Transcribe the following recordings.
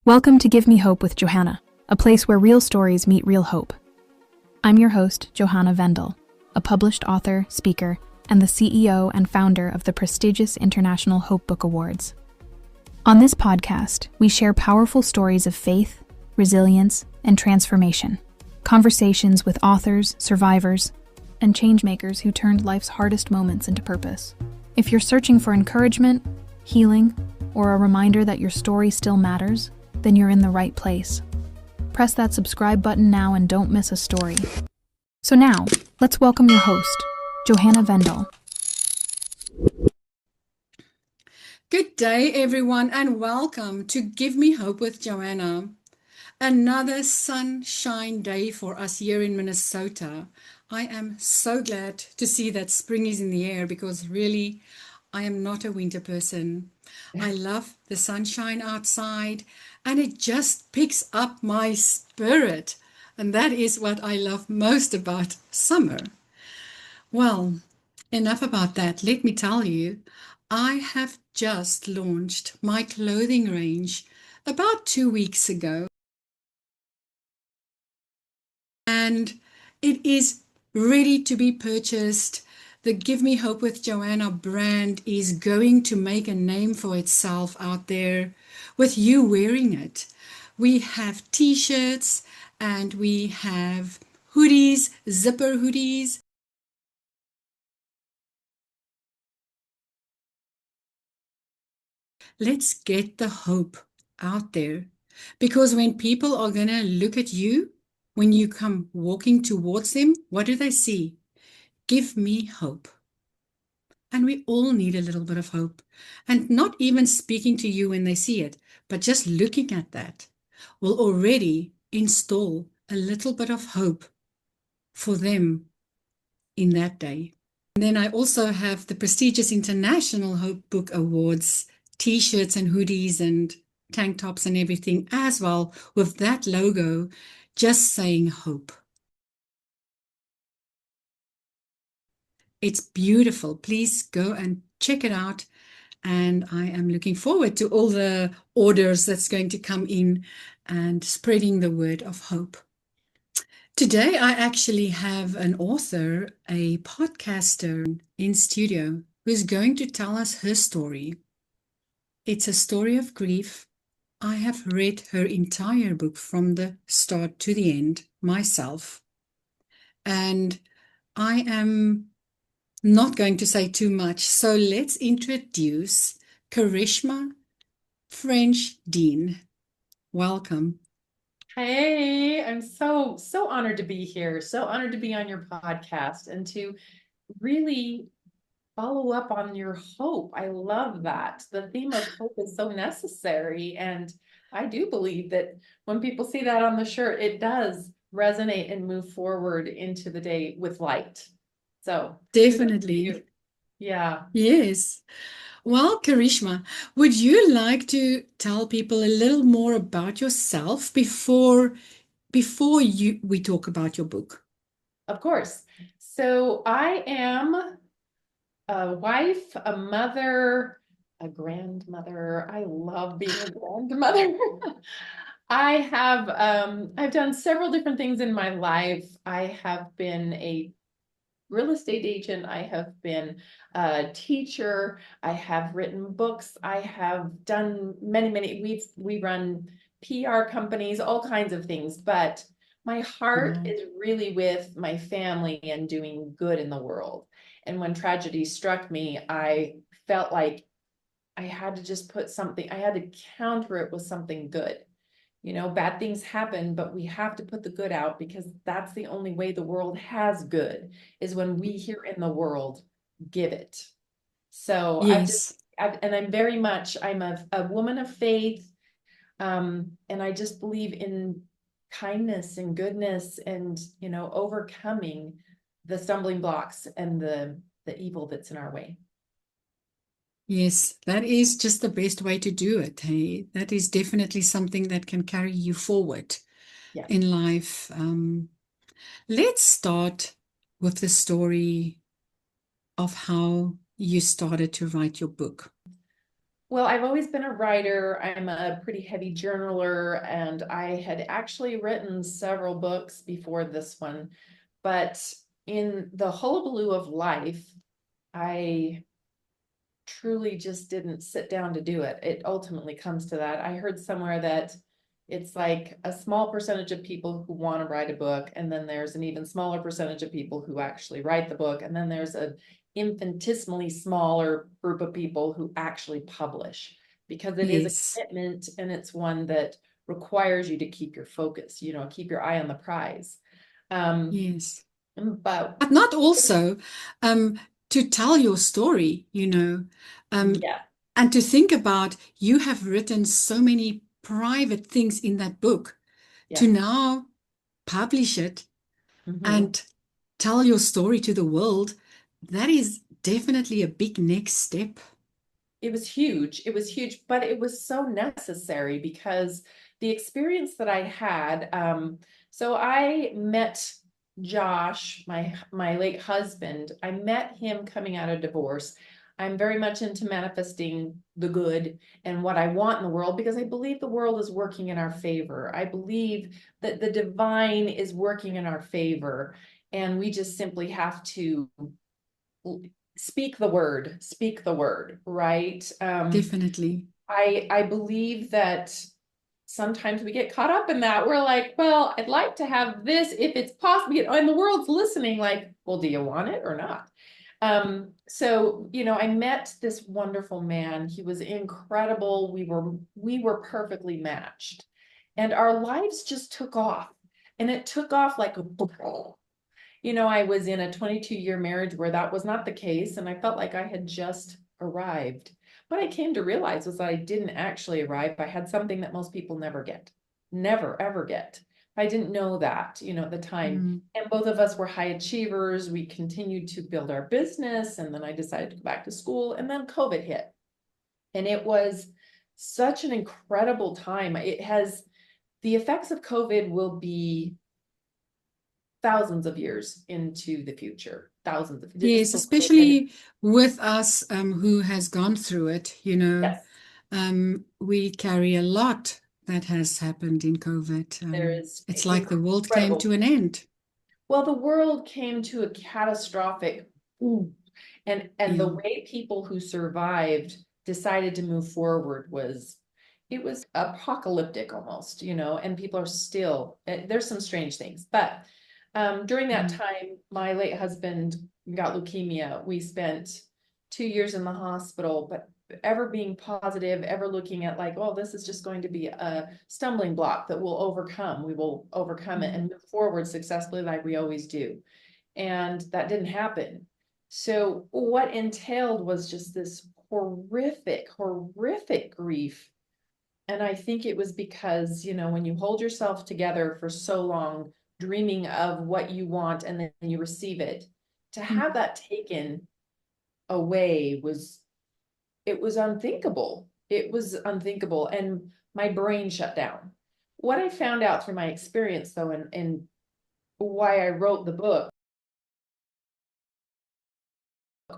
Welcome to Give Me Hope with Johanna, a place where real stories meet real hope. I'm your host, Johanna Vendel, a published author, speaker, and the CEO and founder of the prestigious International Hope Book Awards. On this podcast, we share powerful stories of faith, resilience, and transformation, conversations with authors, survivors, and changemakers who turned life's hardest moments into purpose. If you're searching for encouragement, healing, or a reminder that your story still matters, then you're in the right place. Press that subscribe button now and don't miss a story. So now, let's welcome your host, Johanna Vendel. Good day, everyone, and welcome to Give Me Hope with Johanna. Another sunshine day for us here in Minnesota. I am so glad to see that spring is in the air because really, I am not a winter person. I love the sunshine outside and it just picks up my spirit. And that is what I love most about summer. Well, enough about that. Let me tell you, I have just launched my clothing range about 2 weeks ago. And it is ready to be purchased. The Give Me Hope with Johanna brand is going to make a name for itself out there with you wearing it. We have t-shirts and we have hoodies, zipper hoodies. Let's get the hope out there, because when people are going to look at you, when you come walking towards them, what do they see? Give me hope. And we all need a little bit of hope. And not even speaking to you when they see it, but just looking at that will already install a little bit of hope for them in that day. And then I also have the prestigious International Hope Book Awards t-shirts and hoodies and tank tops and everything as well, with that logo just saying hope. It's beautiful. Please go and check it out. And I am looking forward to all the orders that's going to come in and spreading the word of hope. Today, I actually have an author, a podcaster in studio who's going to tell us her story. It's a story of grief. I have read her entire book from the start to the end myself. And I am not going to say too much, so let's introduce Careshmeh French Dean. Welcome. Hey, I'm so honored to be here. So honored to be on your podcast and to really follow up on your hope. I love that. The theme of hope is so necessary. And I do believe that when people see that on the shirt, it does resonate and move forward into the day with light. So Definitely. Yeah. Yes. Well, Careshmeh, would you like to tell people a little more about yourself before we talk about your book? Of course. So I am a wife, a mother, a grandmother. I love being a grandmother. I've done several different things in my life. I have been a real estate agent. I have been a teacher. I have written books. I have done many. We run PR companies, all kinds of things, but my heart is really with my family and doing good in the world. And when tragedy struck me, I felt like I had to just I had to counter it with something good. You know, bad things happen, but we have to put the good out, because that's the only way the world has good, is when we here in the world give it. So Yes. I'm a woman of faith. And I just believe in kindness and goodness and, overcoming the stumbling blocks and the evil that's in our way. Yes, that is just the best way to do it. Hey, that is definitely something that can carry you forward in life. Let's start with the story of how you started to write your book. Well, I've always been a writer. I'm a pretty heavy journaler, and I had actually written several books before this one. But in the hullabaloo of life, I truly just didn't sit down to do it. It ultimately comes to that. I heard somewhere that it's like a small percentage of people who want to write a book, and then there's an even smaller percentage of people who actually write the book, and then there's an infinitesimally smaller group of people who actually publish, because it is a Yes, commitment, and it's one that requires you to keep your focus, keep your eye on the prize. Um, yes. but But not also to tell your story, yeah, and to think about you have written so many private things in that book to yeah. now publish it Mhm. and tell your story to the world. That is definitely a big next step. It was huge. It was huge, but it was so necessary because the experience that I had, so I met Josh, my late husband. I met him coming out of divorce. I'm very much into manifesting the good and what I want in the world, because I believe the world is working in our favor. I believe that the divine is working in our favor, and we just simply have to speak the word, right? Definitely. I believe that sometimes we get caught up in that. We're like, well, I'd like to have this if it's possible, and the world's listening, like, well, do you want it or not? So, I met this wonderful man. He was incredible. We were perfectly matched, and our lives just took off, and it took off like a I was in a 22-year marriage where that was not the case, and I felt like I had just arrived. What I came to realize was that I didn't actually arrive. I had something that most people never get, never, ever get. I didn't know that, at the time. Mm. And both of us were high achievers. We continued to build our business, and then I decided to go back to school, and then COVID hit. And it was such an incredible time. The effects of COVID will be thousands of years into the future, thousands of just Yes, the way it especially with us who has gone through it, yes, we carry a lot that has happened in COVID. there is It's like the world came incredible. to an end. Well, the world came to a catastrophic boom. And the Yeah. way people who survived decided to move forward it was apocalyptic almost, and people are still there's some strange things. But during that Mm. time, my late husband got leukemia. We spent 2 years in the hospital, but ever being positive, ever looking at like, oh, this is just going to be a stumbling block that we'll overcome. We will overcome it Mm. and move forward successfully like we always do. And that didn't happen. So what entailed was just this horrific, horrific grief. And I think it was because, when you hold yourself together for so long, dreaming of what you want, and then you receive it, to have Mm. that taken away it was unthinkable. It was unthinkable. And my brain shut down. What I found out through my experience, though, and why I wrote the book,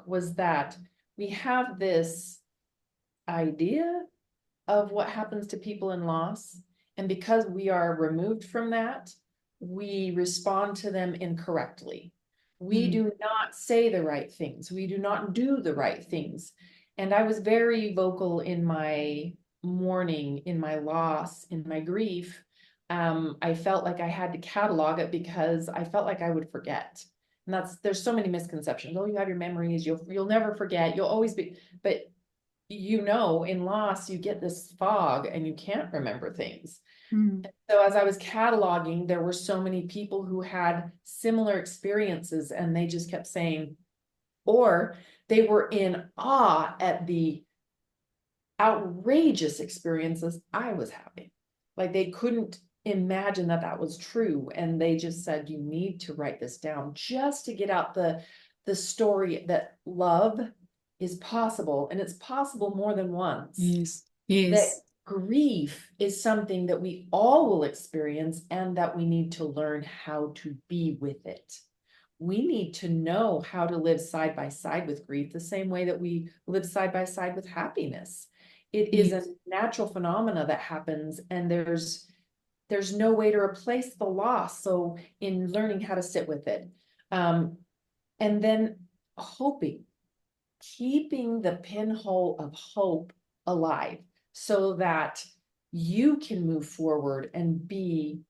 was that we have this idea of what happens to people in loss. And because we are removed from that, we respond to them incorrectly. We Mm. do not say the right things. We do not do the right things. And I was very vocal in my mourning, in my loss, in my grief. I felt like I had to catalog it because I felt like I would forget. And there's so many misconceptions. Oh, you have your memories, you'll never forget, you'll always be, but in loss, you get this fog and you can't remember things. Mm. So as I was cataloging, there were so many people who had similar experiences, and they just kept saying, or they were in awe at the outrageous experiences I was having. Like they couldn't imagine that that was true. And they just said, you need to write this down just to get out the story that love is possible, and it's possible more than once. Yes. That Yes. grief is something that we all will experience, and that we need to learn how to be with it. We need to know how to live side by side with grief the same way that we live side by side with happiness. It is a Yes. natural phenomena that happens, and there's no way to replace the loss. So in learning how to sit with it, and then hoping, keeping the pinhole of hope alive so that you can move forward and be,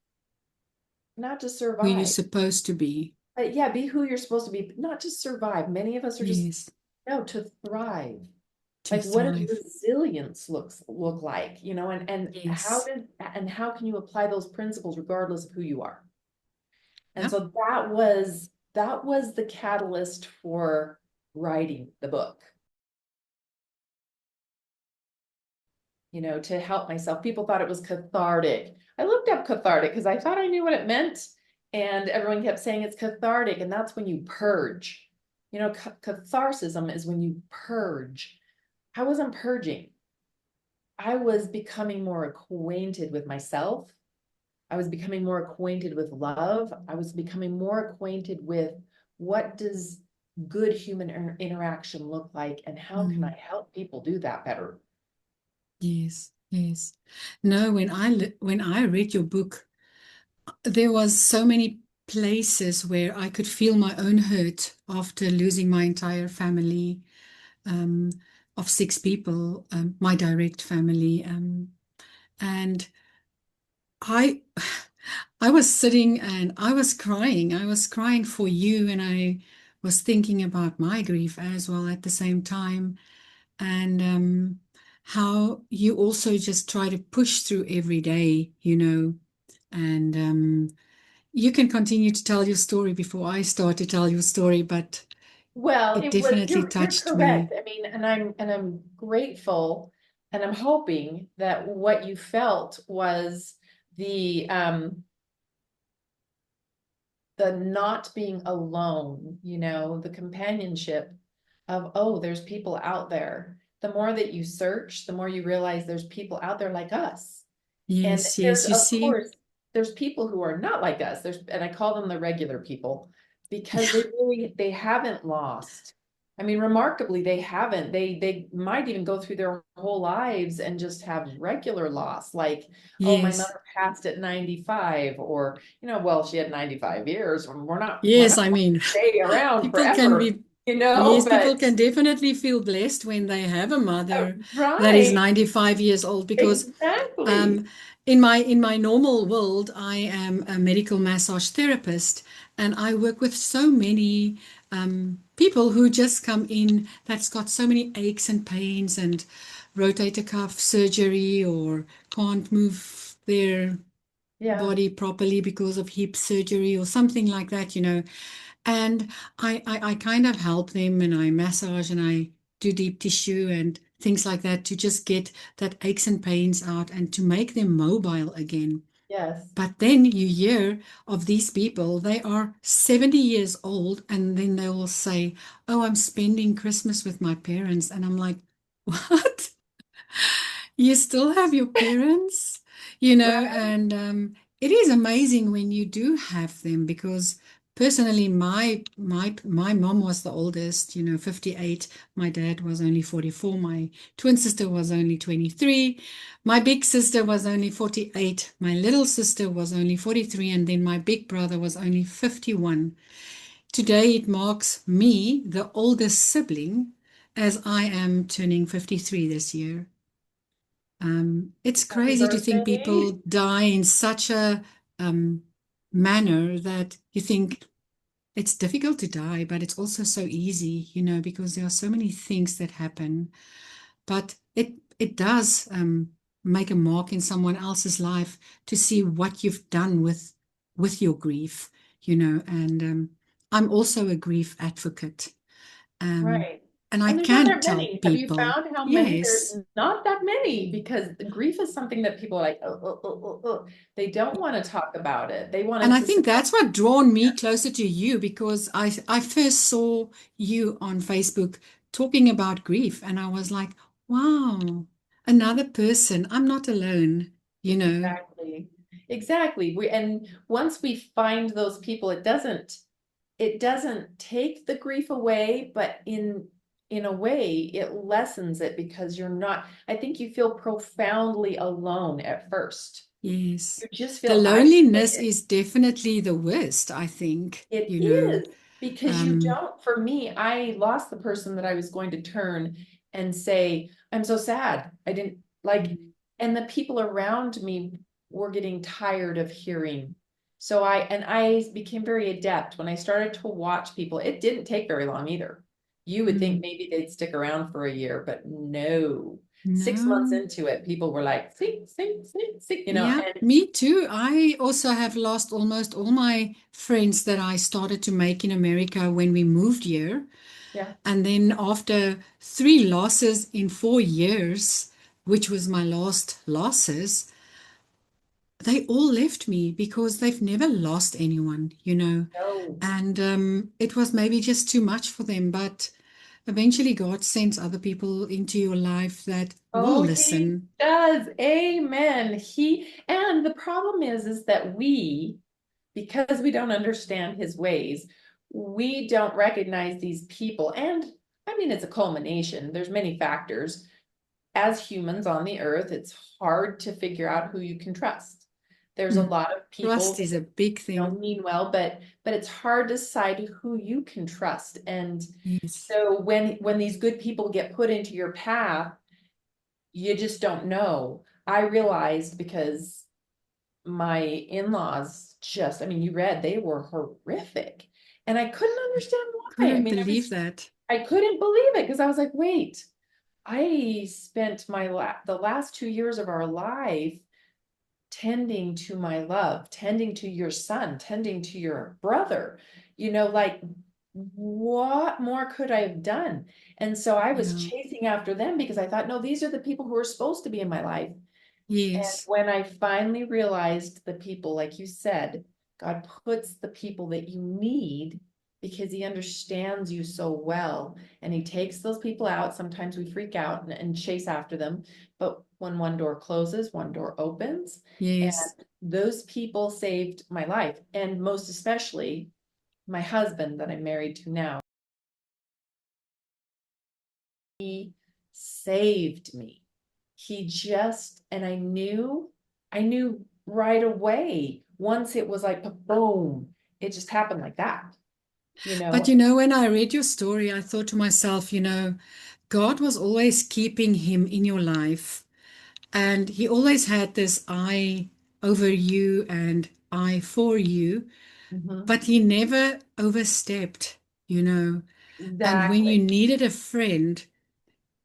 not just Who you're survive, supposed to be. but yeah, be who you're supposed to be, not just survive. Many of us are just, Yes. no, to thrive. To Like, what does thrive. resilience look like, Yes. and how can you apply those principles regardless of who you are? And Yep. so that was the catalyst for writing the book, to help myself. People thought it was cathartic. I looked up cathartic because I thought I knew what it meant, and everyone kept saying it's cathartic, and that's when you purge. Catharsism is when you purge. I wasn't purging. I was becoming more acquainted with myself. I was becoming more acquainted with love. I was becoming more acquainted with what does good human interaction look like, and how can I Mm. help people do that better? Yes. Yes. No, when I read your book, there was so many places where I could feel my own hurt after losing my entire family, um, of 6 people, my direct family, and I I was sitting and I was crying. I was crying for you, and I was thinking about my grief as well at the same time, and how you also just try to push through every day, and you can continue to tell your story before I start to tell your story, but Well, it it was, definitely you're touched me. correct. I mean, and I'm grateful, and I'm hoping that what you felt was the not being alone, the companionship of, oh, there's people out there. The more that you search, the more you realize there's people out there like us. And Yes, there's, yes, you of see. course, there's people who are not like us. And I call them the regular people, because Yeah. they haven't lost. I mean, remarkably, they haven't. They might even go through their whole lives and just have regular loss, like, oh, my Yes. mother passed at 95, or, well, she had 95 years. We're not Yes, I going to mean, stay around people can forever, be, yes, people but can definitely feel blessed when they have a mother that is right, 95 years old, because exactly. um, in my normal world, I am a medical massage therapist, and I work with so many people who just come in that's got so many aches and pains and rotator cuff surgery, or can't move their Yeah. body properly because of hip surgery or something like that. And I kind of help them, and I massage and I do deep tissue and things like that to just get that aches and pains out and to make them mobile again. Yes. But then you hear of these people, they are 70 years old, and then they will say, "Oh, I'm spending Christmas with my parents." And I'm like, "What? You still have your parents?" Right. And it is amazing when you do have them, because personally, my mom was the oldest, 58. My dad was only 44. My twin sister was only 23. My big sister was only 48. My little sister was only 43. And then my big brother was only 51. Today, it marks me, the oldest sibling, as I am turning 53 this year. It's Happy crazy to think birthday. people die in such a um, manner that you think it's difficult to die, but it's also so easy, because there are so many things that happen. But it does make a mark in someone else's life to see what you've done with your grief, And I'm also a grief advocate, um, Right. and I And there's not can that tell many. Have you people, found how many? There's yes. not that many, because grief is something that people are like, oh, oh, oh, oh, oh. They don't want to talk about it. They And wanted I to say, think that's what drawn me closer to you, because I first saw you on Facebook talking about grief, and I was like, wow, another person. I'm not alone, you know. exactly, exactly. And once we find those people, it doesn't take the grief away, but in a way, it lessens it because you're not, I think you feel profoundly alone at first. Yes. You just The feel loneliness isolated. is definitely the worst, I think, It you know. is because you Um, don't, for me, I lost the person that I was going to turn and say, I'm so sad. I didn't like, and the people around me were getting tired of hearing. So I became very adept when I started to watch people. It didn't take very long either. You would think mm, maybe they'd stick around for a year, but no. 6 months no. into it, people were like, sing, sing, sing, sing, Yeah, and me too. I also have lost almost all my friends that I started to make in America when we moved here. yeah. And then after 3 losses in 4 years, which was my last losses, they all left me because they've never lost anyone, you know. No. And it was maybe just too much for them. But eventually, God sends other people into your life that will Oh, he listen. does. Amen. And the problem is that because we don't understand his ways, we don't recognize these people. And I mean, it's a culmination. There's many factors. As humans on the earth, it's hard to figure out who you can trust. There's a Mm. lot of Trust people is a big who don't thing. mean well, but it's hard to decide who you can trust. And Yes. so when these good people get put into your path, you just don't know. I realized because my in-laws just, I mean, you read, they were horrific. And I couldn't understand why. I Couldn't mean, believe that. I couldn't believe it because I was like, wait, I spent the last 2 years of our life tending to my love, tending to your son, tending to your brother, like what more could I have done? And so I was Yeah. chasing after them because I thought, no, these are the people who are supposed to be in my life. And Yes. when I finally realized the people, like you said, God puts the people that you need because he understands you so well. And he takes those people out. Sometimes we freak out and chase after them. But when one door closes, one door opens. And Yes. those people saved my life. And most especially my husband that I'm married to now. He saved me. And I knew right away, once it was like, boom, it just happened like that, you But know? you know, when I read your story, I thought to myself, you know, God was always keeping him in your life. And he always had this eye over you and eye for you, Mhm. but he never overstepped, you know. And when you Exactly. needed a friend,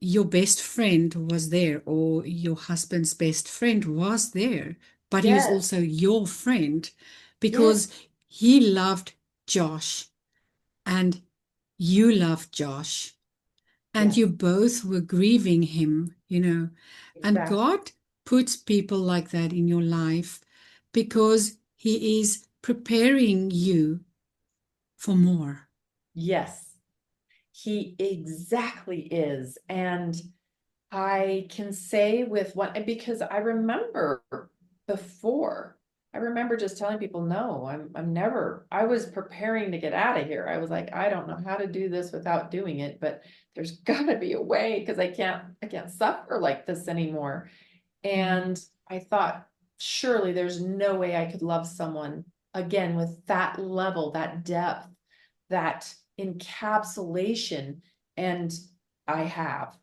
your best friend was there, or your husband's best friend was there, but he was Yes, also your friend yes, because he loved Josh and you loved Josh and you yes, both were grieving him, you know. And exactly. God puts people like that in your life because he is preparing you for more. Yes, he exactly is. And I can say with one, because I remember before, I remember just telling people, no, I'm never, I was preparing to get out of here. I was like, I don't know how to do this without doing it, but there's gotta be a way because I can't suffer like this anymore. Mm. And I thought, surely there's no way I could love someone again with that level, that depth, that encapsulation. And I have.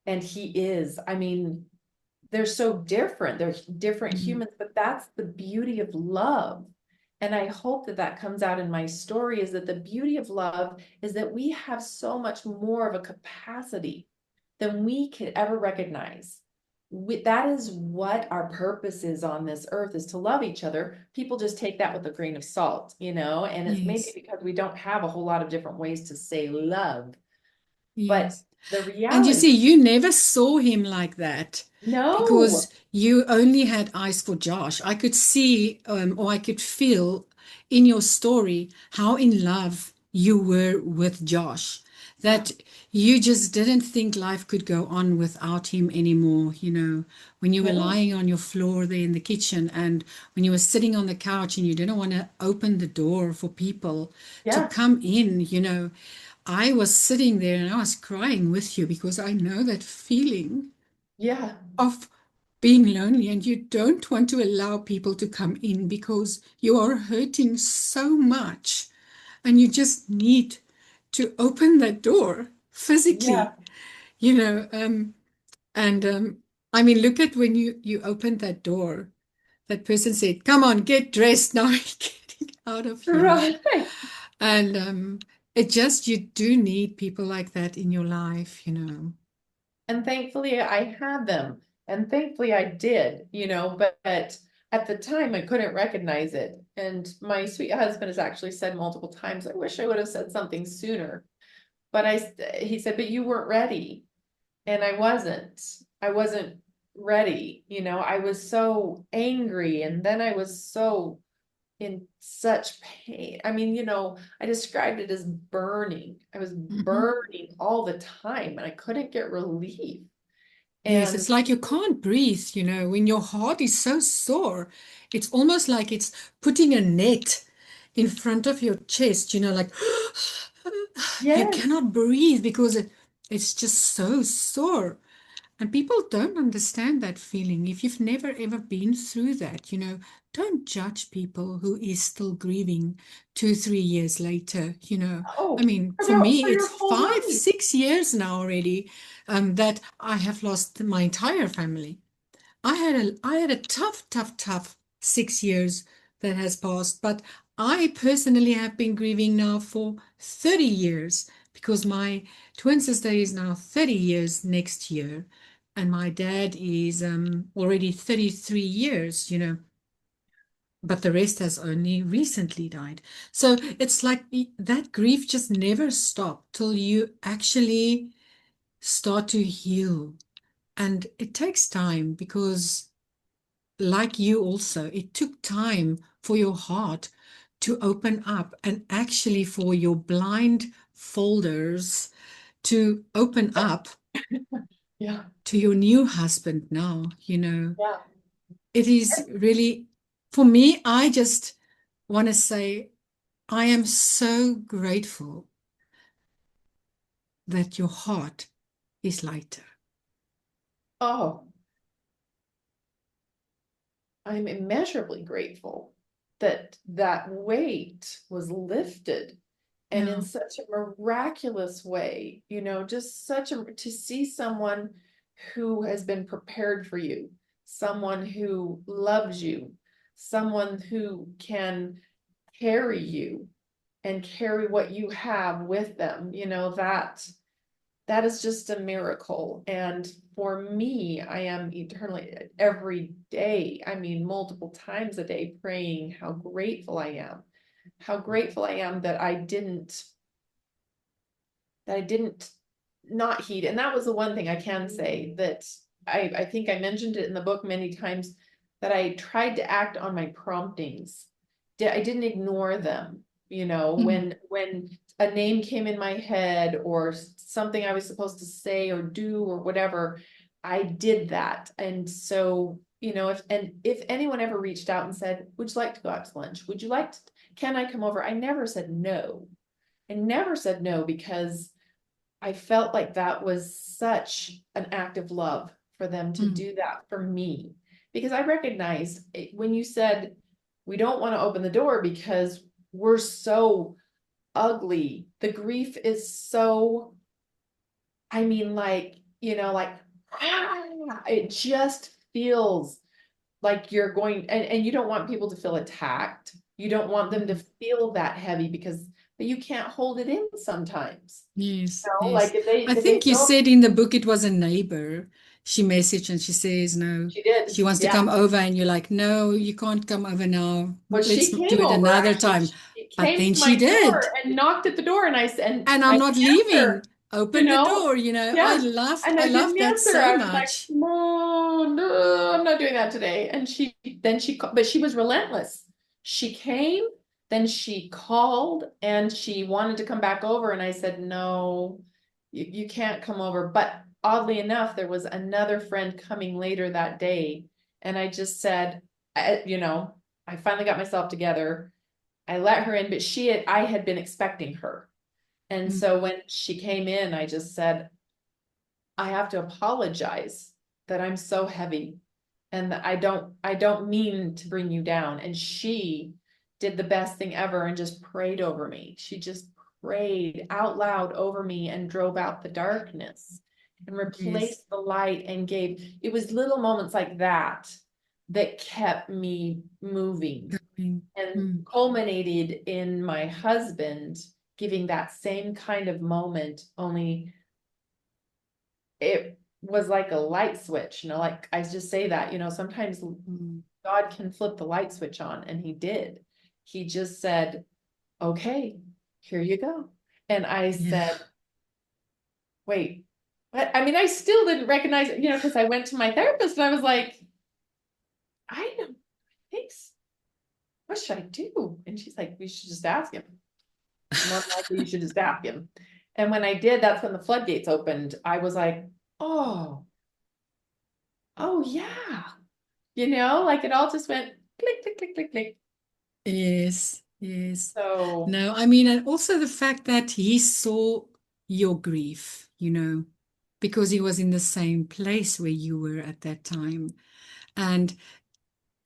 And he is, I mean, they're so different. They're different Mm. humans, but that's the beauty of love. And I hope that that comes out in my story is that the beauty of love is that we have so much more of a capacity than we could ever recognize. That is what our purpose is on this earth, is to love each other. People just take that with a grain of salt, and it's maybe Yes, because we don't have a whole lot of different ways to say love. But yes. the And you reality, see, you never saw him like that no, because you only had eyes for Josh. I could see, or I could feel in your story how in love you were with Josh, yeah, that you just didn't think life could go on without him anymore. You know, when you were no, lying on your floor there in the kitchen and when you were sitting on the couch and you didn't want to open the door for people to yes, come in, you know. I was sitting there and I was crying with you because I know that feeling Yeah. of being lonely, and you don't want to allow people to come in because you are hurting so much and you just need to open that door physically, Yeah. you know. And I mean, look at when you opened that door, that person said, "Come on, get dressed now, we're getting out of here." Right. And it just, you do need people like that in your life, you know. And thankfully I had them. And thankfully I did, but at the time I couldn't recognize it. And my sweet husband has actually said multiple times, I wish I would have said something sooner. But he said, but you weren't ready. And I wasn't ready. I was so angry. And then I was so in such pain. I mean, I described it as burning. I was Mhm. burning all the time and I couldn't get relief. Yes, And it's like you can't breathe, you know, when your heart is so sore. It's almost like it's putting a net in front of your chest, you know, like you yes, cannot breathe because it's just so sore. And people don't understand that feeling. If you've never ever been through that, you know, don't judge people who is still grieving 2, 3 years later, you know. I oh, mean, for for their, me, for it's your whole five, life. 6 years now already, that I have lost my entire family. I had a tough 6 years that has passed, but I personally have been grieving now for 30 years because my twin sister is now 30 years next year, and my dad is already 33 years, you know, but the rest has only recently died. So it's like that grief just never stopped till you actually start to heal. And it takes time because, like you also, it took time for your heart to open up and actually for your blind folders to open up Yeah, to your new husband now, you know. yeah. It is really, for me, I just want to say, I am so grateful that your heart is lighter. Oh, I'm immeasurably grateful that that weight was lifted and in Yeah. such a miraculous way, just to see someone who has been prepared for you, someone who loves you, someone who can carry you and carry what you have with them, that is just a miracle. And for me, I am eternally every day, I mean, multiple times a day, praying how grateful I am that I didn't not heed. And that was the one thing I can say that I think I mentioned it in the book many times that I tried to act on my promptings. I didn't ignore them, Mm. when a name came in my head or something I was supposed to say or do or whatever, I did that. And so, if anyone ever reached out and said, would you like to go out to lunch? Can I come over? I never said no. I never said no because I felt like that was such an act of love for them to Mm. do that for me. Because I recognized when you said we don't want to open the door because we're so ugly, the grief is so, I mean, it just feels like you're going, and you don't want people to feel attacked. You don't want them to Mm. feel that heavy but you can't hold it in sometimes. Yes, Like yes. if they I if they think you feel said in the book it was a neighbor. She messaged and she says, no, she did. she wants to Yeah. come over. And you're like, no, you can't come over now. Well, Let's she do came it over another actually. time. She But came then to she my did. door and knocked at the door and And I I'm not didn't leaving. answer, you Open the know? door, you know. I Yeah. loved, And I I loved didn't that answer. so I was like, much. no, no, I'm not doing that today. And but she was relentless. She came, then she called and she wanted to come back over. And I said, no, you can't come over. But oddly enough, there was another friend coming later that day. And I just said, I finally got myself together. I let her in, but I had been expecting her. And so when she came in, I just said, I have to apologize that I'm so heavy and that I don't mean to bring you down. And she did the best thing ever and just prayed over me. She just prayed out loud over me and drove out the darkness and replaced the light and it was little moments like that that kept me moving and culminated in my husband giving that same kind of moment, only it was like a light switch, like I just say that, sometimes God can flip the light switch on, and he did. He just said, okay, here you go. And I said, wait, what? I mean, I still didn't recognize it, because I went to my therapist and I was like, I don't think so. What should I do? And she's like, we should just ask him. More likely you should just ask him. And when I did, that's when the floodgates opened. I was like, oh yeah. Like it all just went click, click, click, click, click. Yes, yes. So No, I mean, and also the fact that he saw your grief, because he was in the same place where you were at that time. And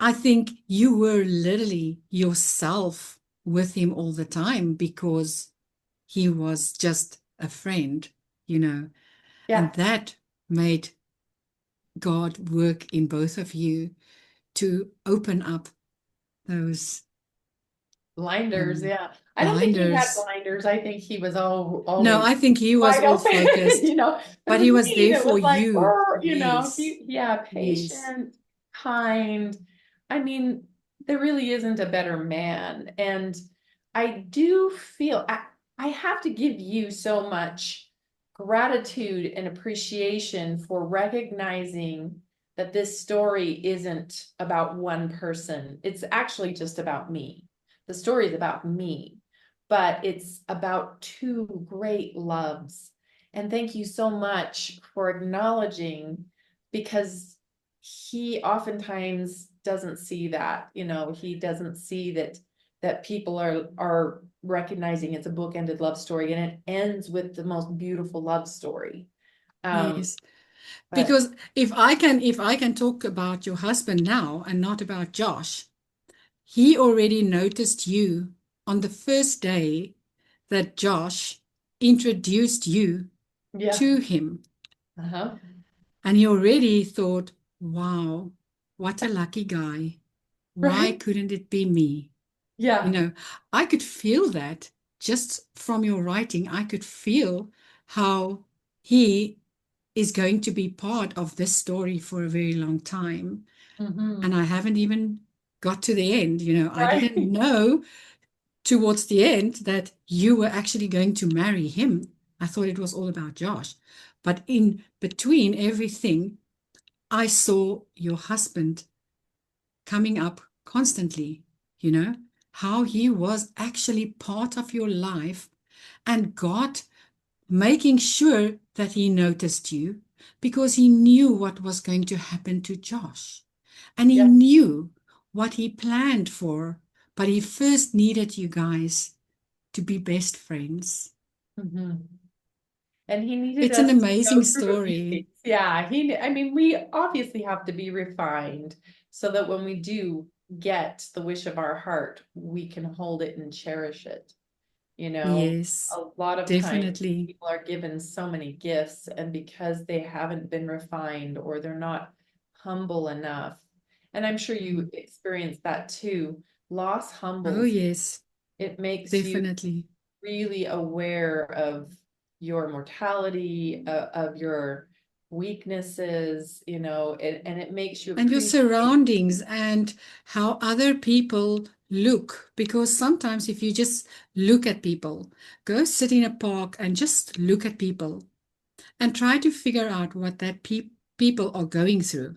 I think you were literally yourself with him all the time because he was just a friend, yeah. And that made God work in both of you to open up those blinders. Yeah. I don't think he had blinders. blinders. I think he was always No, I think he was wide all open, focused, but but with he was me, there it for was like, you. he, Yes, yeah, yes, patient, kind. I mean, there really isn't a better man. And I do feel I have to give you so much gratitude and appreciation for recognizing that this story isn't about one person. It's actually just about me. The story is about me, but it's about two great loves. And thank you so much for acknowledging, because he oftentimes doesn't see that, he doesn't see that people are recognizing it's a bookended love story, and it ends with the most beautiful love story. yes. But Because if I can talk about your husband now and not about Josh, he already noticed you on the first day that Josh introduced you yeah. to him. Uh-huh. And he already thought, wow, what a lucky guy. Why Right? couldn't it be me? Yeah. I could feel that just from your writing. I could feel how he is going to be part of this story for a very long time. And I haven't even got to the end. I Right. didn't know towards the end that you were actually going to marry him. I thought it was all about Josh. But in between everything, I saw your husband coming up constantly, how he was actually part of your life, and God making sure that he noticed you because he knew what was going to happen to Josh. And he Yeah. knew what he planned for, but he first needed you guys to be best friends. And he needed It's an us to amazing go through a few story. things. Yeah, I mean, we obviously have to be refined so that when we do get the wish of our heart, we can hold it and cherish it. Yes, A lot of times definitely. people are given so many gifts, and because they haven't been refined or they're not humble enough, and I'm sure you experienced that too, loss Oh, humbles. yes, It makes you definitely. really aware of your mortality, of your weaknesses, and it makes you And your appreciate. surroundings and how other people look. Because sometimes, if you just look at people, go sit in a park and just look at people and try to figure out what that people are going through.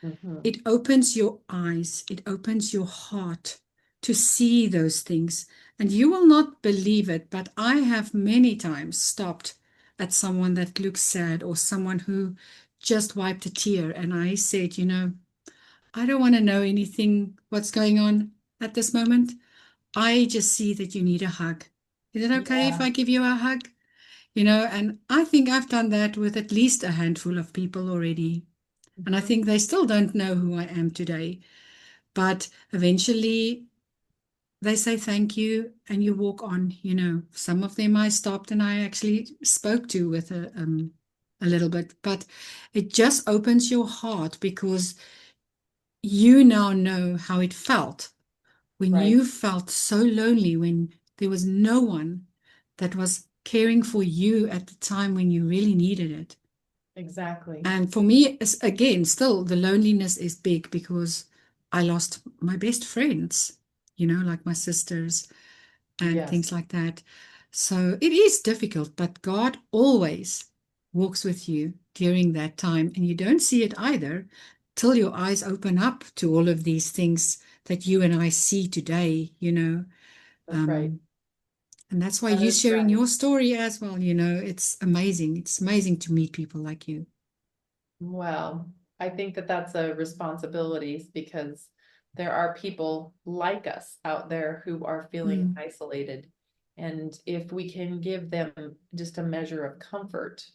Mhm. It opens your eyes, it opens your heart to see those things. And you will not believe it, but I have many times stopped at someone that looks sad or someone who just wiped a tear. And I said, I don't want to know anything, what's going on at this moment. I just see that you need a hug. Is it okay if Yeah. I give you a hug? And I think I've done that with at least a handful of people already. And I Mhm. think they still don't know who I am today. But eventually they say thank you and you walk on. Some of them I stopped and I actually spoke to with a little bit. But it just opens your heart because you now know how it felt when Right. you felt so lonely, when there was no one that was caring for you at the time when you really needed it. Exactly. And for me, again, still the loneliness is big because I lost my best friends, like my sisters and Yes, things like that. So it is difficult, but God always walks with you during that time. And you don't see it either till your eyes open up to all of these things that you and I see today. that's right. Um, and that's why That you is sharing right. your story as well. It's amazing. It's amazing to meet people like you. Well, I think that that's a responsibility because there are people like us out there who are feeling Mm. isolated. And if we can give them just a measure of comfort,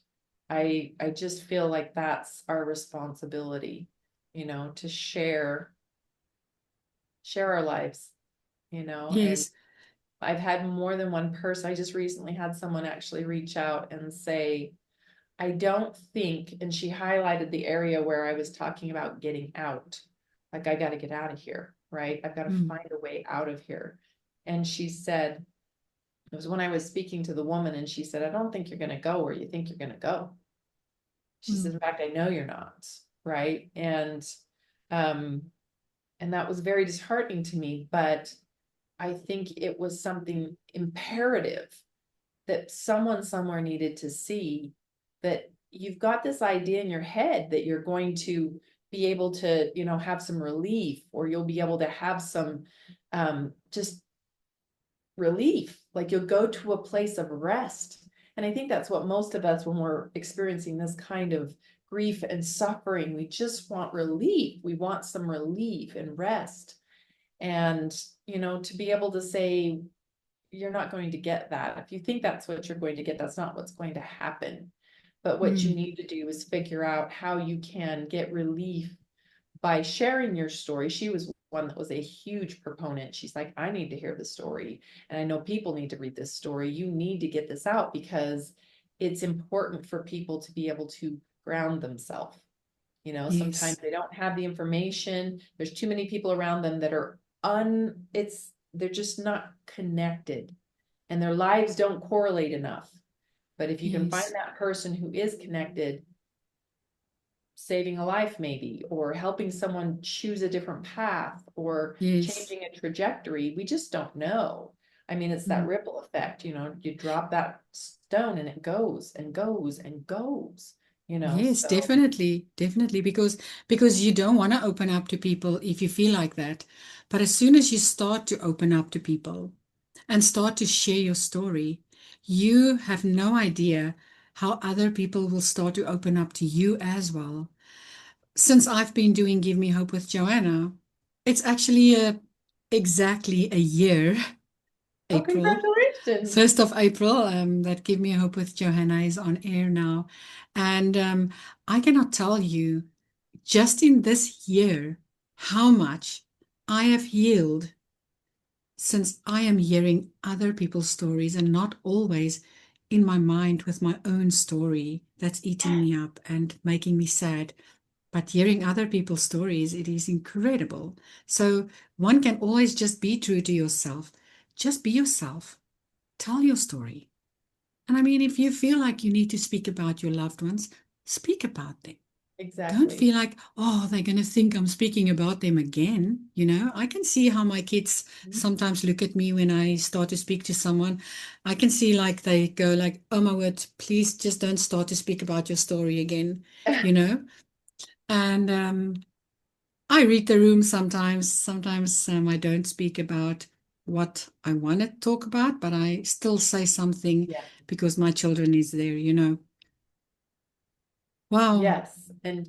I just feel like that's our responsibility, to share our lives, and Yes. I've had more than one person. I just recently had someone actually reach out and say, I don't think, and she highlighted the area where I was talking about getting out. Like, I got to get out of here, right? I've got to Mm. find a way out of here. And she said, it was when I was speaking to the woman, and she said, I don't think you're going to go where you think you're going to go. She Mm. said, in fact, I know you're not, right? Um, and that was very disheartening to me, but I think it was something imperative that someone somewhere needed to see, that you've got this idea in your head that you're going to be able to, have some relief, or you'll be able to have some just relief, like you'll go to a place of rest. And I think that's what most of us, when we're experiencing this kind of grief and suffering, we just want relief. We want some relief and rest. And, to be able to say, you're not going to get that. If you think that's what you're going to get, that's not what's going to happen. But what you Mm. need to do is figure out how you can get relief by sharing your story. She was one that was a huge proponent. She's like, I need to hear the story. And I know people need to read this story. You need to get this out because it's important for people to be able to ground themselves. Sometimes Yes. they don't have the information. There's too many people around them that are they're just not connected, and their lives don't correlate enough. But if you can find Yes. that person who is connected, saving a life maybe, or helping someone choose a different path, or Yes. changing a trajectory, we just don't know. I mean, it's that Mm. ripple effect, you drop that stone and it goes and goes and goes, Yes, so definitely, definitely, because you don't want to open up to people if you feel like that. But as soon as you start to open up to people and start to share your story, you have no idea how other people will start to open up to you as well. Since I've been doing Give Me Hope with Joanna, it's actually exactly a year, oh, April. congratulations. 1st of April, that Give Me Hope with Johanna is on air now. And I cannot tell you just in this year how much I have healed since I am hearing other people's stories and not always in my mind with my own story that's eating me up and making me sad. But hearing other people's stories, it is incredible. So one can always just be true to yourself. Just be yourself. Tell your story. And I mean, if you feel like you need to speak about your loved ones, speak about them. Don't Exactly. feel like, oh, they're going to think I'm speaking about them again. I can see how my kids sometimes look at me when I start to speak to someone. I can see like they go like, oh my word, please just don't start to speak about your story again, you know? And I read the room sometimes. Sometimes I don't speak about what I want to talk about, but I still say something Yeah. because my children is there. Wow. Yes. And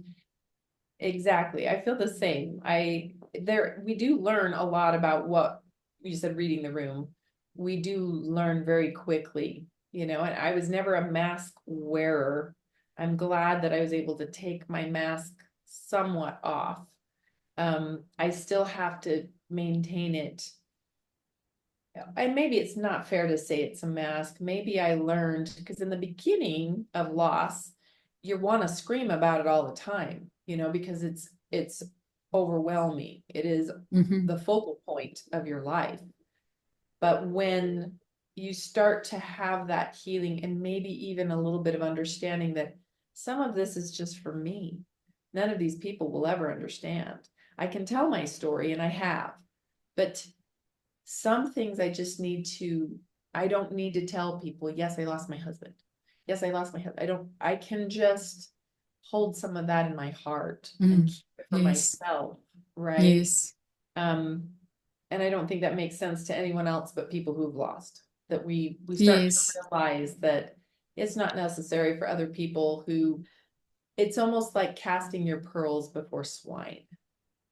exactly. I feel the same. We do learn a lot about what you said, reading the room. we do learn very quickly, and I was never a mask wearer. I'm glad that I was able to take my mask somewhat off. I still have to maintain it. And maybe it's not fair to say it's a mask. Maybe I learned, because in the beginning of loss, you want to scream about it all the time, because it's overwhelming. It is the focal point of your life. But when you start to have that healing and maybe even a little bit of understanding that some of this is just for me, none of these people will ever understand. I can tell my story, and I have, but some things I don't need to tell people, yes, I lost my husband. Yes, I lost my husband. I can just hold some of that in my heart and keep it for myself, right? Yes. And I don't think that makes sense to anyone else but people who've lost. That we start to realize that it's not necessary for other people who, it's almost like casting your pearls before swine.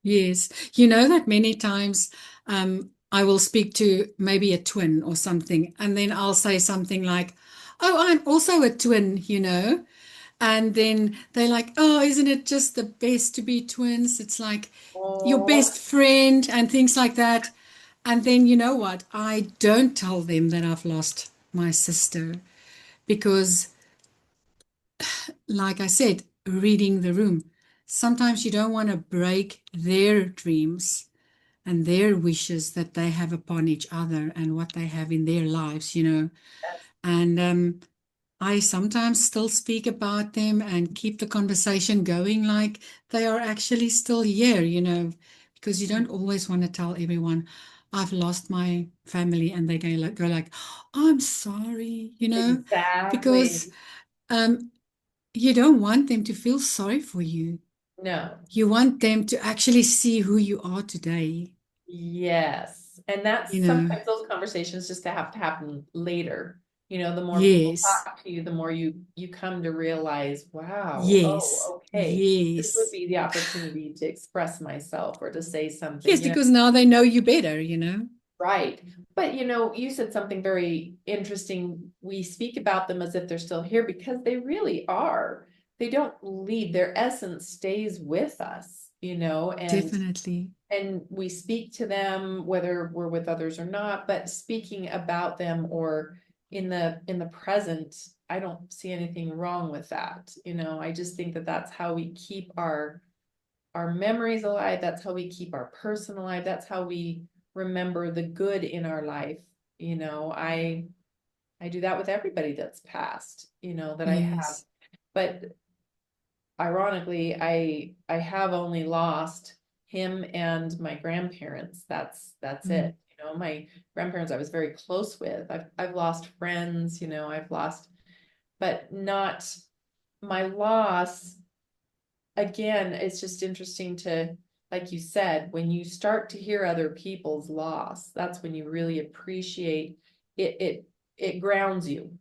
Yes. You know that many times I will speak to maybe a twin or something, and then I'll say something like, "Oh, I'm also a twin, And then they're like, "Oh, isn't it just the best to be twins? It's like your best friend," and things like that. And then you know what? I don't tell them that I've lost my sister because, like I said, reading the room, sometimes you don't want to break their dreams and their wishes that they have upon each other and what they have in their lives. And I sometimes still speak about them and keep the conversation going like they are actually still here, because you don't always want to tell everyone, "I've lost my family," and they go like, "I'm sorry," because Exactly. you don't want them to feel sorry for you. No. You want them to actually see who you are today. Yes. And that's You know, sometimes those conversations just have to happen later. The more people yes, talk to you, the more you come to realize, wow, yes, oh, okay, this would yes, be the opportunity to express myself or to say yes, something. because now they know you better. Right. But you said something very interesting. We speak about them as if they're still here because they really are. They don't leave. Their essence stays with us, Definitely. and we speak to them whether we're with others or not, but speaking about them or in the present, I don't see anything wrong with that. I just think that that's how we keep our memories alive. That's how we keep our person alive. That's how we remember the good in our life. I do that with everybody that's passed, that I have. Yes. But ironically, I have only lost him and my grandparents. That's Mm. it. My grandparents I was very close with. I've lost friends, I've lost, but not my loss. Again, it's just interesting to, like you said, when you start to hear other people's loss, that's when you really appreciate it. It grounds you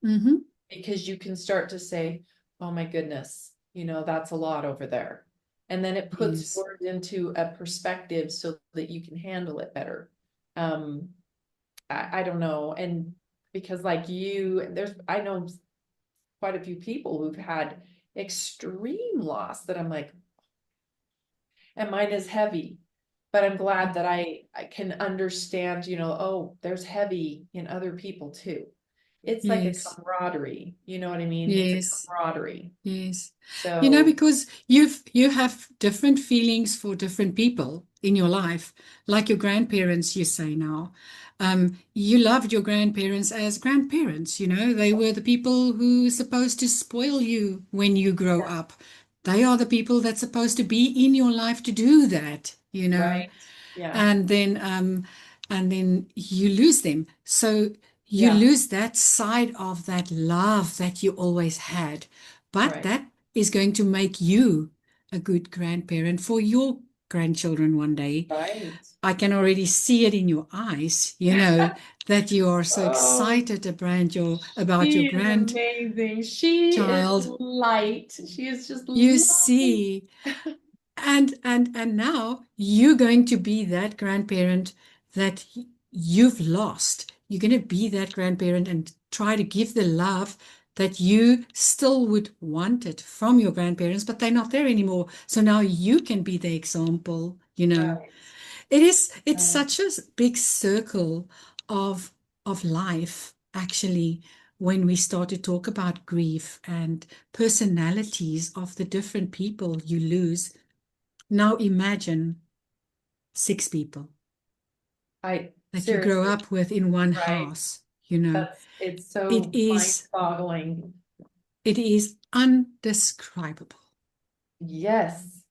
Mm-hmm. because you can start to say, oh my goodness, that's a lot over there. And then it puts Yes. words into a perspective so that you can handle it better. Um, I don't know. And because like I know quite a few people who've had extreme loss that I'm like, and mine is heavy. But I'm glad that I can understand, oh, there's heavy in other people too. It's like a Yes. camaraderie, you know what I mean? It's a Yes. camaraderie. Yes. So, Because you have different feelings for different people in your life, like your grandparents, you say now. You loved your grandparents as grandparents. They were the people who are supposed to spoil you when you grow yeah, up. They are the people that's supposed to be in your life to do that. right. Yeah, And then you lose them. So you yeah, lose that side of that love that you always had. But right, that is going to make you a good grandparent for your grandchildren one day. right. I can already see it in your eyes, that you are so Oh, excited about your she is grandchild. amazing. She is light. She is just You light. see, and now you're going to be that grandparent that you've lost. you're going to be that grandparent and try to give the love that you still would want it from your grandparents, but they're not there anymore. So now you can be the example, Right. It's Right. such a big circle of life, actually, when we start to talk about grief and personalities of the different people you lose. Now imagine 6 people I that you grow seriously, up with in one right. house. It's It so is mind-boggling. it is undescribable. Yes,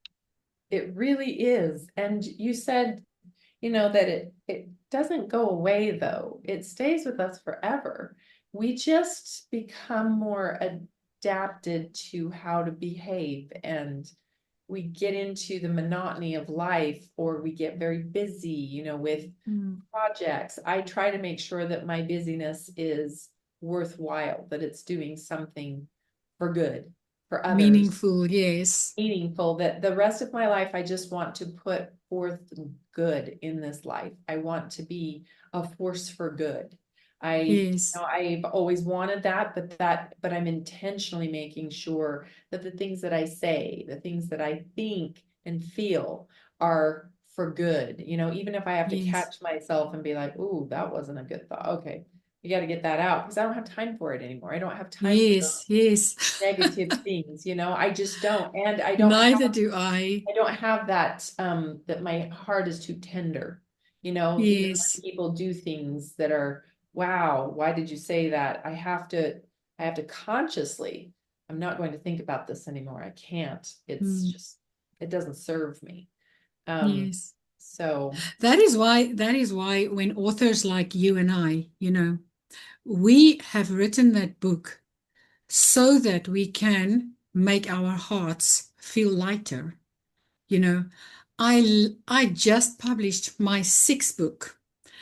it really is. And you said, that it doesn't go away though. It stays with us forever. We just become more adapted to how to behave, and we get into the monotony of life, or we get very busy, with projects. I try to make sure that my busyness is worthwhile, that it's doing something for good, for others, Meaningful, yes. meaningful, that the rest of my life, I just want to put forth good in this life. I want to be a force for good. Yes. I've always wanted that, but I'm intentionally making sure that the things that I say, the things that I think and feel are for good. Even if I have to Yes. catch myself and be like, "Ooh, that wasn't a good thought." Okay, you got to get that out, because I don't have time for it anymore. I don't have time for Yes. Yes. negative things, I just don't. And Neither do I. I don't have that, that my heart is too tender. Even Yes. when people do things that are, wow, why did you say that? I have to consciously, I'm not going to think about this anymore. I can't. It's Mm, just, it doesn't serve me. Um, yes. so That is why when authors like you and I, we have written that book so that we can make our hearts feel lighter. You know, I just published my sixth book.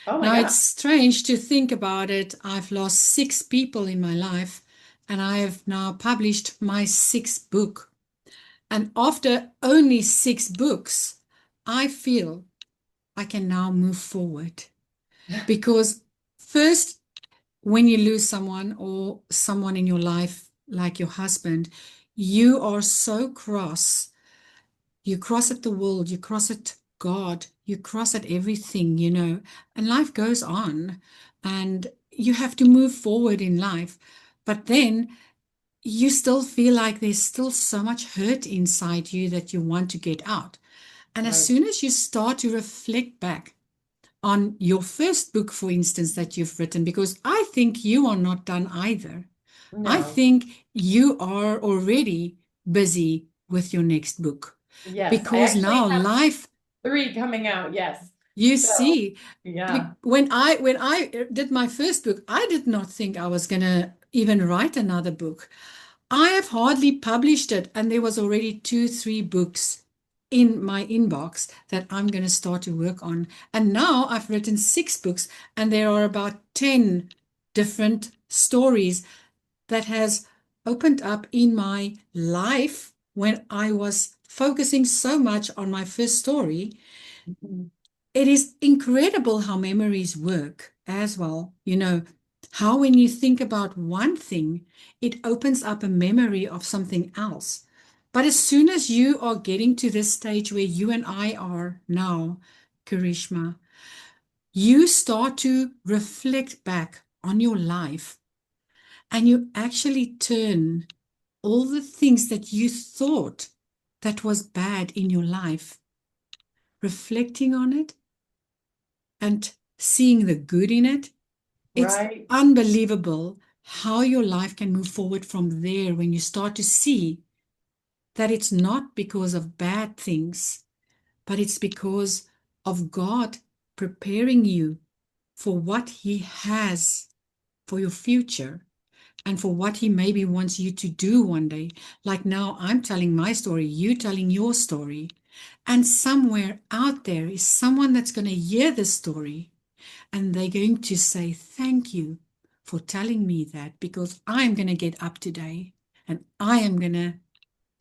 oh my Now it's God. strange to think about it. I've lost 6 people in my life, and I have now published my sixth book. And after only 6 books, I feel I can now move forward. Because first, when you lose someone or someone in your life, like your husband, you are so cross. You cross at the world, you cross at God, you cross at everything, and life goes on, and you have to move forward in life. But then you still feel like there's still so much hurt inside you that you want to get out. And as Right. soon as you start to reflect back on your first book, for instance, that you've written, because I think you are not done either. I No. think you are already busy with your next book, Yes, I because actually now have life, 3 coming out. Yes. you So, see, yeah. when I did my first book, I did not think I was going to even write another book. I have hardly published it, and there was already 2, 3 books in my inbox that I'm going to start to work on. And now I've written 6 books, and there are about 10 different stories that has opened up in my life when I was focusing so much on my first story. Mhm. It is incredible how memories work as well. How when you think about one thing, it opens up a memory of something else. But as soon as you are getting to this stage where you and I are now, Karishma, you start to reflect back on your life, and you actually turn all the things that you thought that was bad in your life, reflecting on it and seeing the good in it. It's Right. unbelievable how your life can move forward from there when you start to see that it's not because of bad things, but it's because of God preparing you for what He has for your future and for what He maybe wants you to do one day. Like now, I'm telling my story, you telling your story, and somewhere out there is someone that's going to hear this story, and they're going to say, "Thank you for telling me that, because I'm going to get up today and I am going to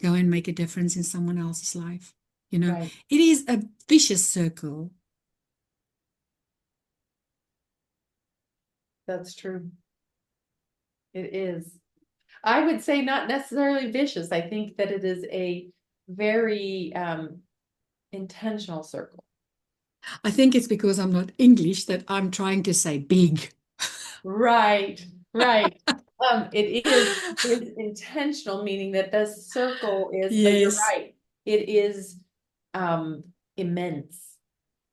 go and make a difference in someone else's life." Right. It is a vicious circle. That's true. It is. I would say not necessarily vicious. I think that it is a very intentional circle. I think it's because I'm not English that I'm trying to say big. Right, right. It's intentional, meaning that the circle is, but you're Yes, right. It is um immense.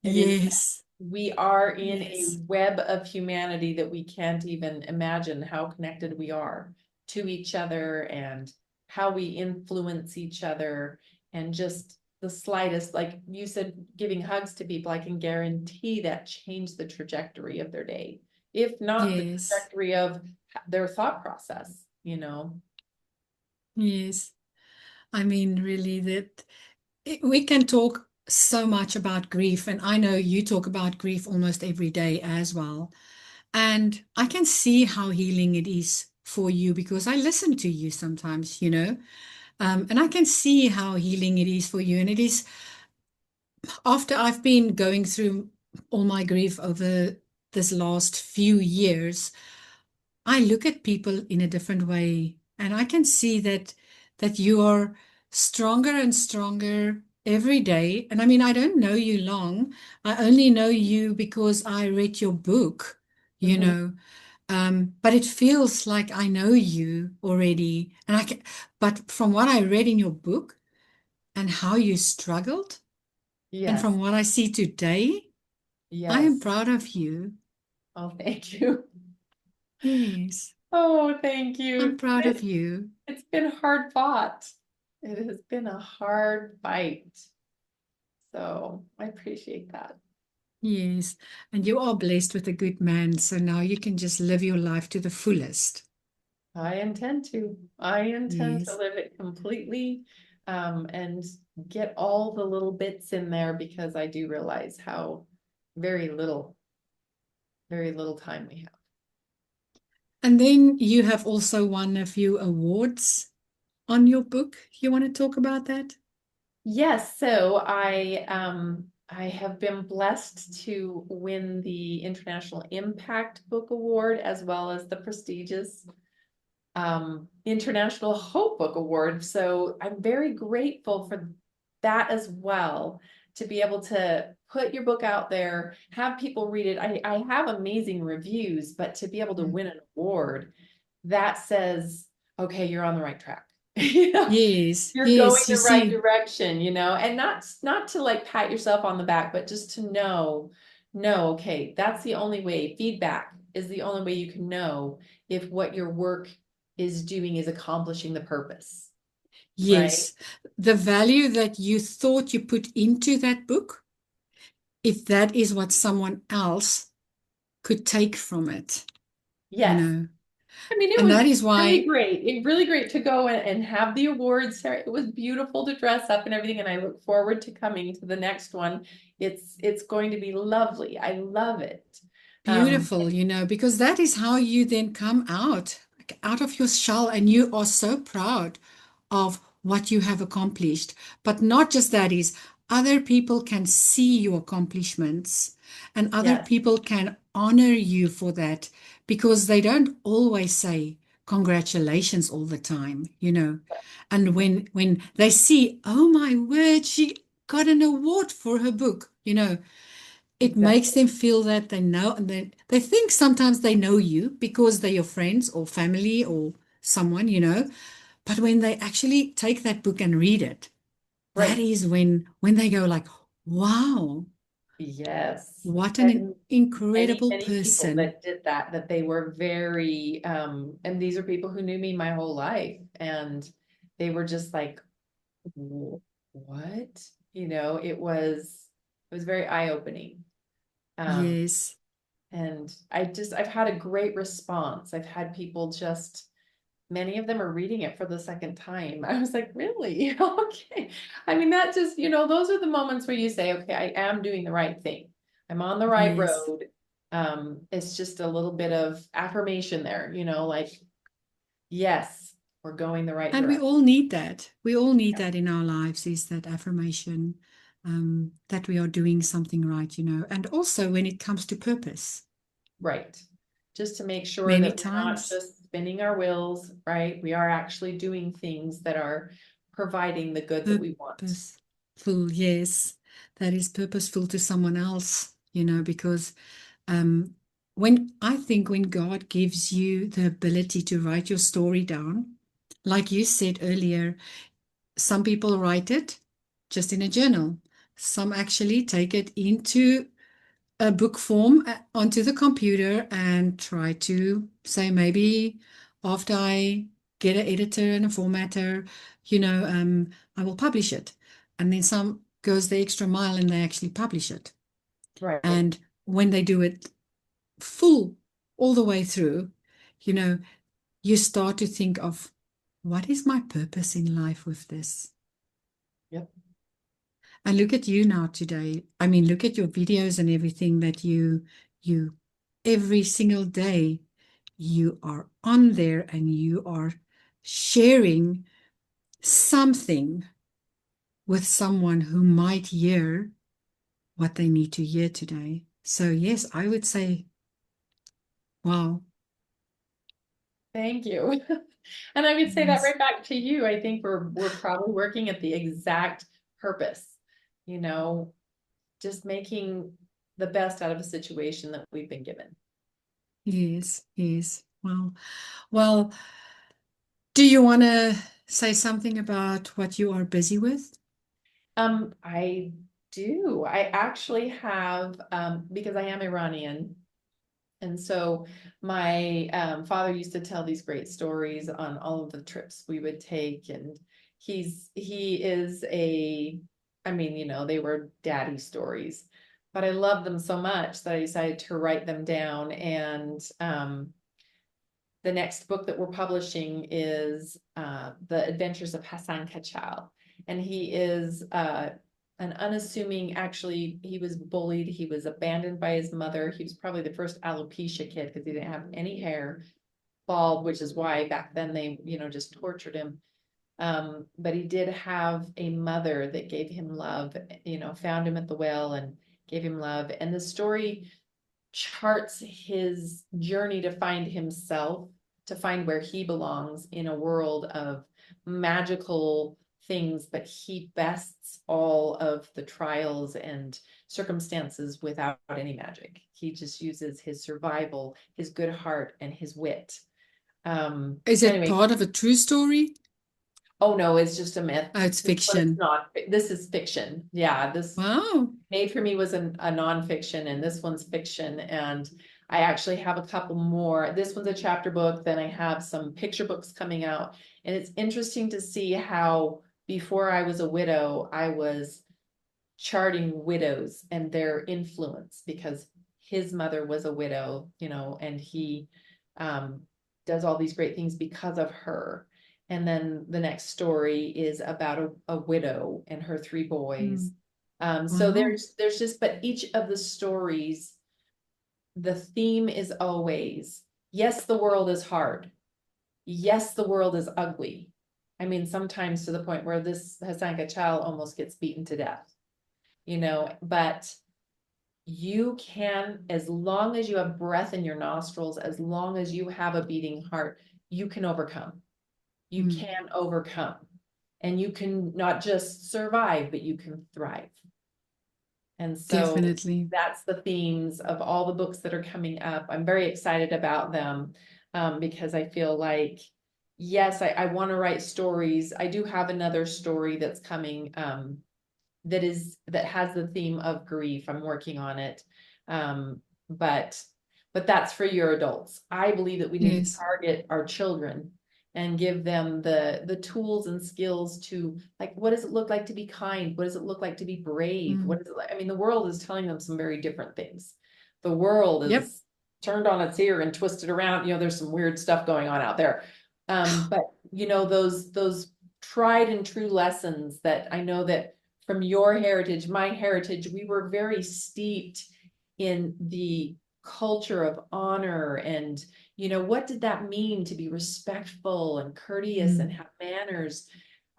It is, yes, we are in a yes, web of humanity that we can't even imagine how connected we are to each other and how we influence each other, and just the slightest, like you said, giving hugs to people, I can guarantee that changed the trajectory of their day, if not the yes, trajectory of their thought process, you know. yes. I mean, really, that we can talk so much about grief, and I know you talk about grief almost every day as well. And I can see how healing it is for you because I listen to you sometimes, and I can see how healing it is for you. And it is after I've been going through all my grief over this last few years, I look at people in a different way, and I can see that you are stronger and stronger every day. And I mean, I don't know you long. I only know you because I read your book, you Mhm. know. But it feels like I know you already. But from what I read in your book and how you struggled, and Yes, from what I see today, I am yes. proud of you. Oh, thank you. Yes, Oh, thank I'm you. proud of you. It's been hard fought. It has been a hard fight. So I appreciate that. Yes, and you are blessed with a good man, so now you can just live your life to the fullest. I intend to. I intend to Yes, live it completely, and get all the little bits in there, because I do realize how very little, very little time we have. and then you have also won a few awards on your book. You want to talk about that? Yes, so I have been blessed to win the International Impact Book Award, as well as the prestigious International Hope Book Award. So I'm very grateful for that as well, to be able to put your book out there, have people read it. I have amazing reviews, but to be able to Mm. win an award, that says, okay, you're on the right track. You know, Yes, you're going yes, you the right see, direction, you know, and not to like pat yourself on the back, but just to know, no, okay, that's the only way. Feedback is the only way you can know if what your work is doing is accomplishing the purpose, right? yes. The value that you thought you put into that book, if that is what someone else could take from it, you Yes. know, I mean, it and was that is really why, great. Really great to go and have the awards. It was beautiful to dress up and everything, and I look forward to coming to the next one. It's going to be lovely. I love it. Um, beautiful, because that is how you then come out, like, out of your shell, and you are so proud of what you have accomplished. But not just that, is other people can see your accomplishments, and other yes, people can honor you for that, because they don't always say congratulations all the time. And when they see, oh my word, she got an award for her book, it makes exactly. them feel that they know, and they think sometimes they know you because they're your friends or family or someone. But when they actually take that book and read it, that Right. is when they go like, wow, Yes. what an And incredible many people person. that did that, that they were very, and these are people who knew me my whole life, and they were just like, what? You know, it was very eye-opening. Um, Yes. and I've had a great response. I've had people just, many of them are reading it for the second time. I was like, really? Okay. I mean, that just, those are the moments where you say, okay, I am doing the right thing. I'm on the right Yes. road. It's just a little bit of affirmation there, like, yes, we're going the right And we direction. all need that. We all need that in our lives, is that affirmation, that we are doing something right. And also when it comes to purpose. Right. just to make sure Many that we're not times. just spinning our wheels, right? We are actually doing things that are providing the good that we want. Purposeful, yes. That is purposeful to someone else, because um, I think when God gives you the ability to write your story down, like you said earlier, some people write it just in a journal. Some actually take it into a book form onto the computer and try to say, maybe after I get an editor and a formatter, I will publish it. And then some goes the extra mile and they actually publish it. Right. And when they do it full all the way through, you start to think of, what is my purpose in life with this? Yep. And look at you now today. I mean, look at your videos and everything that you every single day you are on there and you are sharing something with someone who might hear what they need to hear today. So yes, I would say, wow. Thank you. And I would say that Yes. right back to you. I think we're probably working at the exact purpose, just making the best out of a situation that we've been given. Yes, yes. Well, do you want to say something about what you are busy with? I do. I actually have, because I am Iranian. And so my father used to tell these great stories on all of the trips we would take. And he is they were daddy stories, but I loved them so much that I decided to write them down. And the next book that we're publishing is The Adventures of Hassan Kachal. And he is an unassuming, actually, he was bullied. He was abandoned by his mother. He was probably the first alopecia kid because he didn't have any hair, bald, which is why back then they, just tortured him. But he did have a mother that gave him love, found him at the well and gave him love. And the story charts his journey to find himself, to find where he belongs in a world of magical things, but he bests all of the trials and circumstances without any magic. He just uses his survival, his good heart, and his wit. Is it Anyway, part of a true story? oh no, it's just a myth. Oh, it's But it's fiction. not. This is fiction. Yeah, this Wow. Made for Me was a nonfiction, and this one's fiction. And I actually have a couple more. This one's a chapter book. Then I have some picture books coming out. And it's interesting to see how before I was a widow, I was charting widows and their influence because his mother was a widow, and he does all these great things because of her. And then the next story is about a widow and her three boys. So Wow. there's just, but each of the stories, the theme is always, yes, the world is hard. Yes, the world is ugly. I mean, sometimes to the point where this Hassan Kachal almost gets beaten to death, but you can, as long as you have breath in your nostrils, as long as you have a beating heart, you can overcome. You can overcome. And you can not just survive, but you can thrive. And so Definitely. that's the themes of all the books that are coming up. I'm very excited about them because I feel like, yes, I want to write stories. I do have another story that's coming that has the theme of grief. I'm working on it. But that's for your adults. I believe that we need to Yes. target our children and give them the tools and skills to, like, what does it look like to be kind? What does it look like to be brave? What is it like? I mean, the world is telling them some very different things. The world Yep. is turned on its ear and twisted around. There's some weird stuff going on out there. But those tried and true lessons that I know that from your heritage, my heritage, we were very steeped in the culture of honor and, what did that mean to be respectful and courteous and have manners?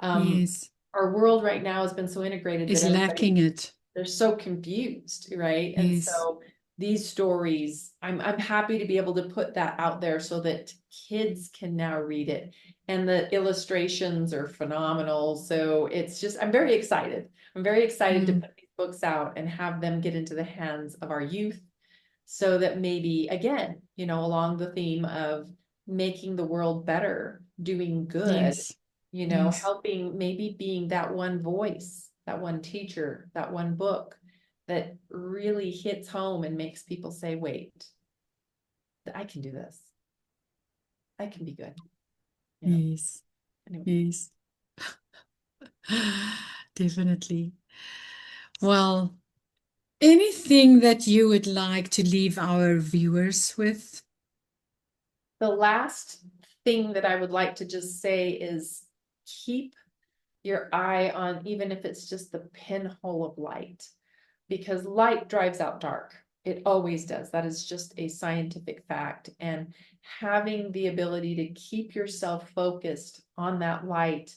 Yes. Our world right now has been so integrated that Is lacking it. they're so confused, right? And Yes. so these stories, I'm happy to be able to put that out there so that kids can now read it. And the illustrations are phenomenal. So it's just, I'm very excited. I'm very excited to put these books out and have them get into the hands of our youth, so that maybe, again, you know, along the theme of making the world better, doing good, Yes. you know, Yes. helping, maybe being that one voice, that one teacher, that one book that really hits home and makes people say, wait, I can do this. I can be good. You know? Yes. Anyway. Yes. Definitely. Well, anything that you would like to leave our viewers with? The last thing that I would like to just say is keep your eye on, even if it's just the pinhole of light, because light drives out dark. It always does. That is just a scientific fact. And having the ability to keep yourself focused on that light,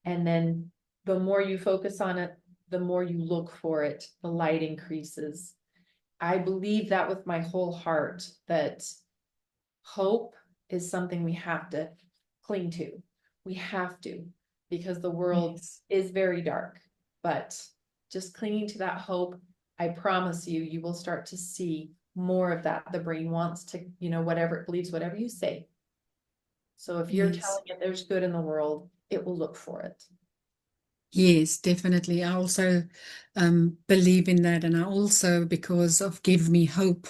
and then the more you focus on it, the more you look for it, the light increases. I believe that with my whole heart, that hope is something we have to cling to. We have to, because the world Yes. is very dark, but just clinging to that hope, I promise you, you will start to see more of that. The brain wants to, you know, whatever it believes, whatever you say. So if you're Yes. telling it there's good in the world, it will look for it. Yes, definitely. I also believe in that. And I also, because of Give Me Hope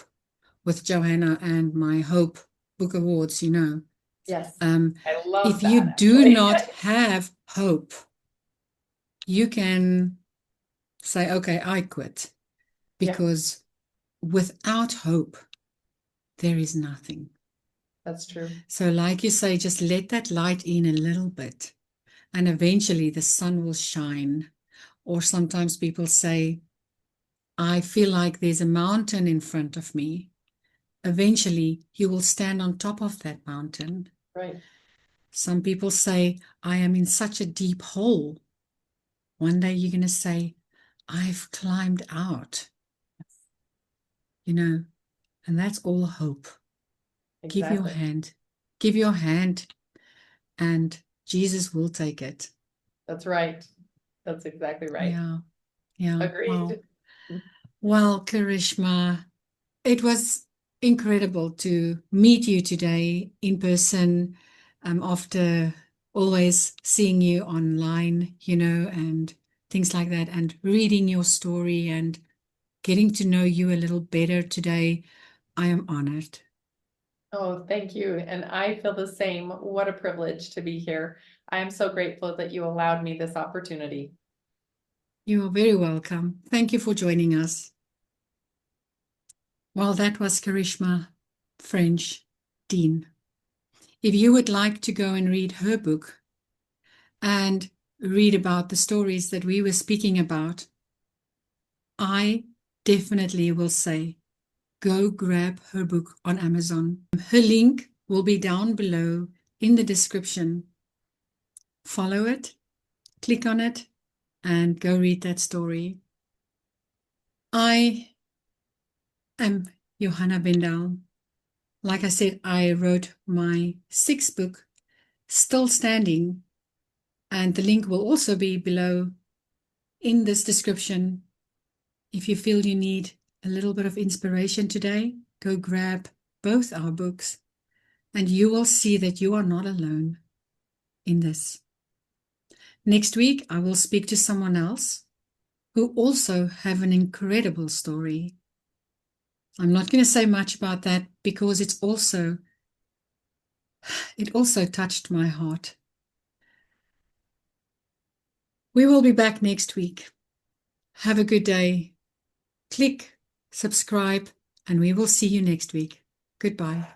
with Johanna and my Hope Book Awards, you know. Yes, I love if you that, do actually. not have hope, you can say, okay, I quit. Because without hope, there is nothing. That's true. So like you say, just let that light in a little bit, and eventually the sun will shine. Or sometimes people say, I feel like there's a mountain in front of me. Eventually, you will stand on top of that mountain. Right. Some people say, I am in such a deep hole. One day you're going to say, I've climbed out. You know, and that's all hope. Give your Exactly. hand. Give your hand, and Jesus will take it. That's right. That's exactly right. Yeah. Yeah. Agreed. Well, Careshmeh, it was incredible to meet you today in person, after always seeing you online, you know, and things like that, and reading your story and getting to know you a little better today. I am honored. Oh, thank you. And I feel the same. What a privilege to be here. I am so grateful that you allowed me this opportunity. You are very welcome. Thank you for joining us. Well, that was Careshmeh French Dean. If you would like to go and read her book and read about the stories that we were speaking about, I definitely will say, go grab her book on Amazon. Her link will be down below in the description. Follow it, click on it, and go read that story. I am Johanna Bendel. Like I said, I wrote my 6th book, Still Standing, and the link will also be below in this description. If you feel you need a little bit of inspiration today, go grab both our books, and you will see that you are not alone in this. Next week, I will speak to someone else who also have an incredible story. I'm not going to say much about that because it also touched my heart. We will be back next week. Have a good day. Click, subscribe, and we will see you next week. Goodbye.